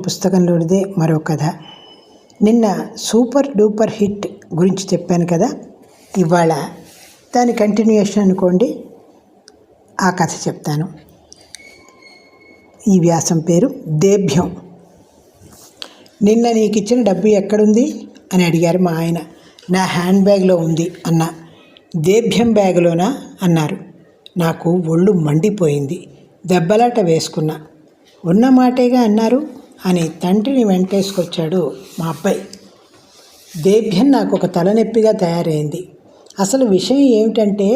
పుస్తకంలోనిదే మరో కథ. నిన్న సూపర్ డూపర్ హిట్ గురించి చెప్పాను కదా, ఇవాళ దాని కంటిన్యూషన్ అనుకోండి. ఆ కథ చెప్తాను. ఈ వ్యాసం పేరు దేభ్యం. నిన్న నీకు ఇచ్చిన డబ్బు ఎక్కడుంది అని అడిగారు మా ఆయన. నా హ్యాండ్ బ్యాగ్లో ఉంది అన్నా. దేభ్యం బ్యాగులోనా అన్నారు. నాకు ఒళ్ళు మండిపోయింది. దెబ్బలాట వేసుకున్నా. ఉన్న మాటేగా అన్నారు అని తండ్రిని వెంటేసుకొచ్చాడు మా అబ్బాయి. దేభ్యం నాకు ఒక తలనొప్పిగా తయారైంది. అసలు విషయం ఏమిటంటే,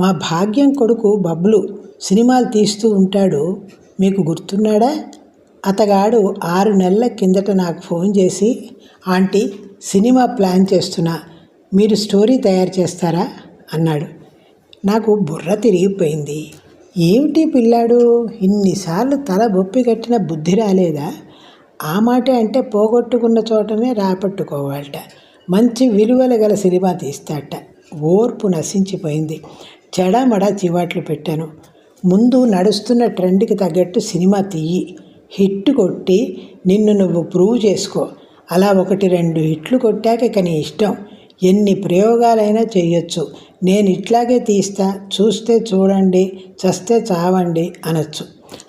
మా భాగ్యం కొడుకు బబ్లు సినిమాలు తీస్తూ ఉంటాడు. మీకు గుర్తున్నాడా? అతగాడు 6 నెలల కిందట నాకు ఫోన్ చేసి, ఆంటీ సినిమా ప్లాన్ చేస్తున్నా, మీరు స్టోరీ తయారు చేస్తారా అన్నాడు. నాకు బుర్ర తిరిగిపోయింది. ఏమిటి పిల్లాడు ఇన్నిసార్లు తల బొప్పి కట్టిన బుద్ధి రాలేదా? ఆ మాటే అంటే పోగొట్టుకున్న చోటనే రాపట్టుకోవాలట. మంచి విలువలు గల సినిమా తీస్తాట. ఓర్పు నశించిపోయింది. చెడామడా చివాట్లు పెట్టాను. ముందు నడుస్తున్న ట్రెండ్కి తగ్గట్టు సినిమా తీయి, హిట్ కొట్టి నిన్ను నువ్వు ప్రూవ్ చేసుకో. అలా 1-2 హిట్లు కొట్టాక ఇక నీ ఇష్టం, ఎన్ని ప్రయోగాలైనా చేయొచ్చు. నేను ఇట్లాగే తీస్తా, చూస్తే చూడండి, చస్తే చావండి అనొచ్చు.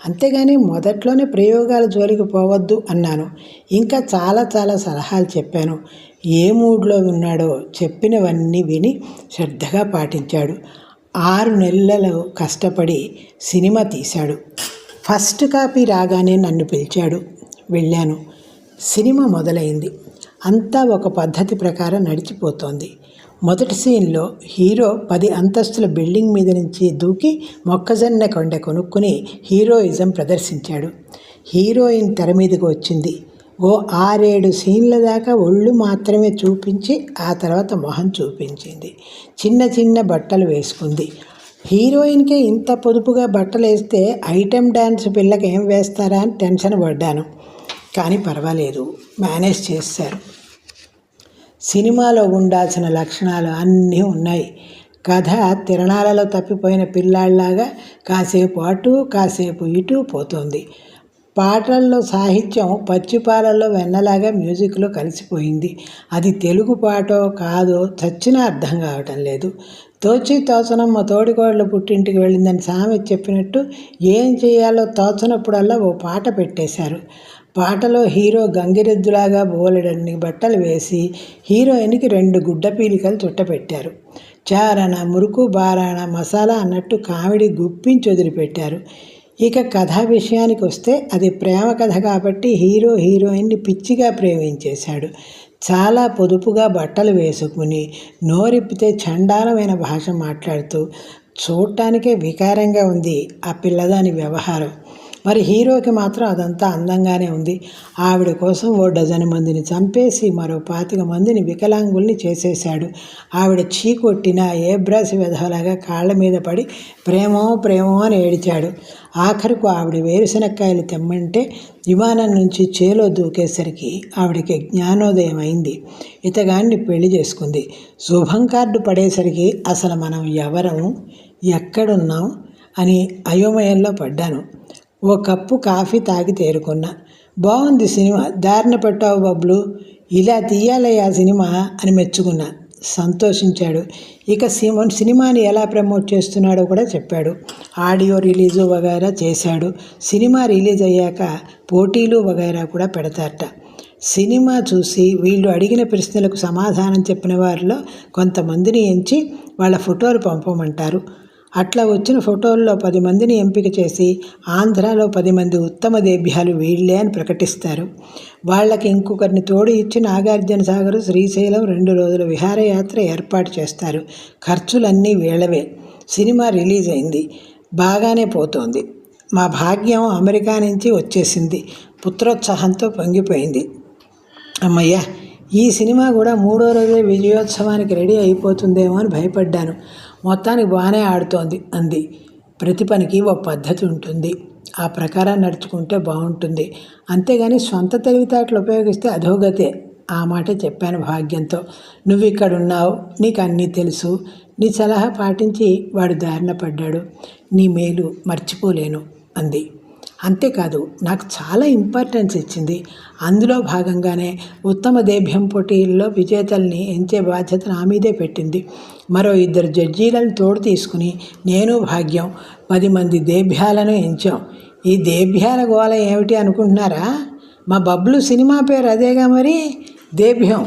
అంతేగాని మొదట్లోనే ప్రయోగాల జోలికి పోవద్దు అన్నాను. ఇంకా చాలా సలహాలు చెప్పాను. ఏ మూడ్లో ఉన్నాడో చెప్పినవన్నీ విని శ్రద్ధగా పాటించాడు. 6 నెలలు కష్టపడి సినిమా తీశాడు. ఫస్ట్ కాపీ రాగానే నన్ను పిలిచాడు. వెళ్ళాను. సినిమా మొదలైంది. అంతా ఒక పద్ధతి ప్రకారం నడిచిపోతోంది. మొదటి సీన్లో హీరో 10 అంతస్తుల బిల్డింగ్ మీద నుంచి దూకి మొక్కజొన్న కొండ కొనుక్కుని హీరోయిజం ప్రదర్శించాడు. హీరోయిన్ తెర మీదకి వచ్చింది. ఓ 6-7 సీన్ల దాకా ఒళ్ళు మాత్రమే చూపించి ఆ తర్వాత మొహం చూపించింది. చిన్న బట్టలు వేసుకుంది. హీరోయిన్కే ఇంత పొదుపుగా బట్టలు వేస్తే ఐటెం డ్యాన్స్ పిల్లకి ఏం వేస్తారా అని టెన్షన్ పడ్డాను. కానీ పర్వాలేదు, మేనేజ్ చేశారు. సినిమాలో ఉండాల్సిన లక్షణాలు అన్నీ ఉన్నాయి. కథ తిరణాలలో తప్పిపోయిన పిల్లాళ్లాగా కాసేపు అటు కాసేపు ఇటు పోతుంది. పాటల్లో సాహిత్యం పచ్చిపాలల్లో వెన్నలాగా మ్యూజిక్లో కలిసిపోయింది. అది తెలుగు పాటో కాదో చచ్చినా అర్థం కావటం లేదు. తోచనమ్మ తోడికోడలు పుట్టింటికి వెళ్ళిందని సామెత చెప్పినట్టు ఏం చేయాలో తోచనప్పుడల్లా ఓ పాట పెట్టేశారు. పాటలో హీరో గంగిరెద్దులాగా బోలెడన్ని బట్టలు వేసి హీరోయిన్కి 2 గుడ్డ పీలికలు చుట్టపెట్టారు. చారణ మురుకు బారాణ మసాలా అన్నట్టు కామెడీ గుప్పించి వదిలిపెట్టారు. ఇక కథా విషయానికి వస్తే అది ప్రేమ కథ కాబట్టి హీరో హీరోయిన్ని పిచ్చిగా ప్రేమించేశాడు. చాలా పొదుపుగా బట్టలు వేసుకుని నోరిప్పితే చండాలమైన భాష మాట్లాడుతూ చూడటానికే వికారంగా ఉంది ఆ పిల్లదాని వ్యవహారం. మరి హీరోకి మాత్రం అదంతా అందంగానే ఉంది. ఆవిడ కోసం ఓ 12 మందిని చంపేసి మరో 25 మందిని వికలాంగుల్ని చేసేశాడు. ఆవిడ చీకొట్టిన ఏబ్రాసి వెధవలాగా కాళ్ళ మీద పడి ప్రేమో అని ఏడిచాడు. ఆఖరుకు ఆవిడ వేరుశనక్కాయలు తెమ్మంటే విమానం నుంచి చేలో దూకేసరికి ఆవిడకి జ్ఞానోదయం అయింది. ఇతగాన్ని పెళ్లి చేసుకుంది. శుభం కార్డు పడేసరికి అసలు మనం ఎవరం, ఎక్కడున్నాం అని అయోమయంలో పడ్డాను. ఓ కప్పు కాఫీ తాగి తేరుకున్నా. బాగుంది సినిమా, దారిన పెట్టావు బబ్లు, ఇలా తీయాలయ్యా సినిమా అని మెచ్చుకున్నా. సంతోషించాడు. ఇక సినిమాని ఎలా ప్రమోట్ చేస్తున్నాడో కూడా చెప్పాడు. ఆడియో రిలీజు వగైరా చేశాడు. సినిమా రిలీజ్ అయ్యాక పోటీలు వగైరా కూడా పెడతారట. సినిమా చూసి వీళ్ళు అడిగిన ప్రశ్నలకు సమాధానం చెప్పిన వారిలో కొంతమందిని ఎంచి వాళ్ళ ఫోటోలు పంపమంటారు. అట్లా వచ్చిన ఫోటోల్లో 10 మందిని ఎంపిక చేసి ఆంధ్రాలో 10 మంది ఉత్తమ దేభ్యాలు వీళ్ళే అని ప్రకటిస్తారు. వాళ్ళకి ఇంకొకరిని తోడు ఇచ్చి నాగార్జున సాగర్, శ్రీశైలం 2 రోజుల విహారయాత్ర ఏర్పాటు చేస్తారు. ఖర్చులన్నీ వీళ్ళవే. సినిమా రిలీజ్ అయింది. బాగానే పోతోంది. మా భాగ్యం అమెరికా నుంచి వచ్చేసింది. పుత్రోత్సాహంతో పొంగిపోయింది. అమ్మయ్య, ఈ సినిమా కూడా 3వ రోజే విజయోత్సవానికి రెడీ అయిపోతుందేమో అని భయపడ్డాను. మొత్తానికి బాగానే ఆడుతోంది అంది. ప్రతి పనికి ఓ పద్ధతి ఉంటుంది. ఆ ప్రకారం నడుచుకుంటే బాగుంటుంది. అంతేగాని సొంత తెలివితేటలు ఉపయోగిస్తే అధోగతే. ఆ మాట చెప్పాను భాగ్యంతో. నువ్వు ఇక్కడున్నావు, నీకు అన్నీ తెలుసు. నీ సలహా పాటించి వాడు దారిన పడ్డాడు. నీ మేలు మర్చిపోలేను అంది. అంతేకాదు నాకు చాలా ఇంపార్టెన్స్ ఇచ్చింది. అందులో భాగంగానే ఉత్తమ దేభ్యం పోటీల్లో విజేతల్ని ఎంచే బాధ్యత నా మీదే పెట్టింది. మరో 2 జడ్జీలను తోడు తీసుకుని నేను భాగ్యం 10 మంది దేభ్యాలను ఎంచాం. ఈ దేభ్యాల గోల ఏమిటి అనుకుంటున్నారా? మా బబ్లు సినిమా పేరు అదేగా మరి, దేభ్యం.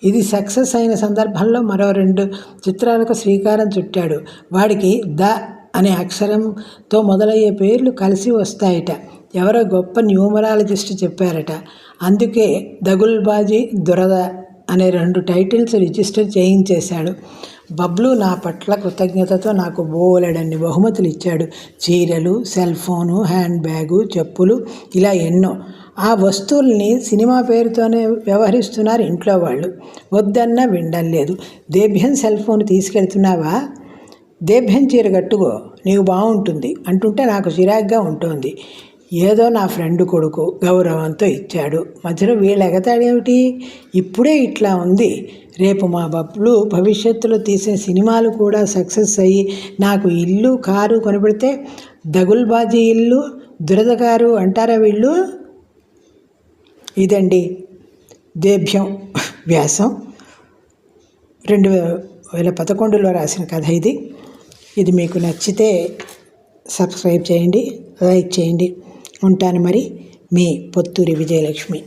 ఇది సక్సెస్ అయిన సందర్భంలో మరో 2 చిత్రాలకు శ్రీకారం చుట్టాడు. వాడికి ద అనే అక్షరంతో మొదలయ్యే పేర్లు కలిసి వస్తాయట. ఎవరో గొప్ప న్యూమరాలజిస్ట్ చెప్పారట. అందుకే దగుల్బాజీ దురద అనే 2 టైటిల్స్ రిజిస్టర్ చేయించేశాడు. బబ్లు నా పట్ల కృతజ్ఞతతో నాకు బోలెడన్ని బహుమతులు ఇచ్చాడు. చీరలు, సెల్ ఫోను, హ్యాండ్ బ్యాగు, చెప్పులు, ఇలా ఎన్నో. ఆ వస్తువుల్ని సినిమా పేరుతోనే వ్యవహరిస్తున్నారు ఇంట్లో వాళ్ళు. వద్దన్నా వినడం లేదు. దేభ్యం సెల్ ఫోన్ తీసుకెళ్తున్నావా? దేభ్యం చీర కట్టుకో, నీకు బాగుంటుంది అంటుంటే నాకు చిరాగ్గా ఉంటుంది. ఏదో నా ఫ్రెండ్ కొడుకు గౌరవంతో ఇచ్చాడు. మధ్యలో వీళ్ళు ఎగతాడేమిటి? ఇప్పుడే ఇట్లా ఉంది, రేపు మా బబ్లు భవిష్యత్తులో తీసిన సినిమాలు కూడా సక్సెస్ అయ్యి నాకు ఇల్లు, కారు కొనిపెడితే దగుల్బాజీ ఇల్లు, దురద కారు అంటారా వీళ్ళు? ఇదండి దేభ్యం వ్యాసం. 2011లో రాసిన కథ ఇది. ఇది మీకు నచ్చితే సబ్స్క్రైబ్ చేయండి, లైక్ చేయండి. ఉంటాను మరి, మీ పొత్తూరి విజయలక్ష్మి.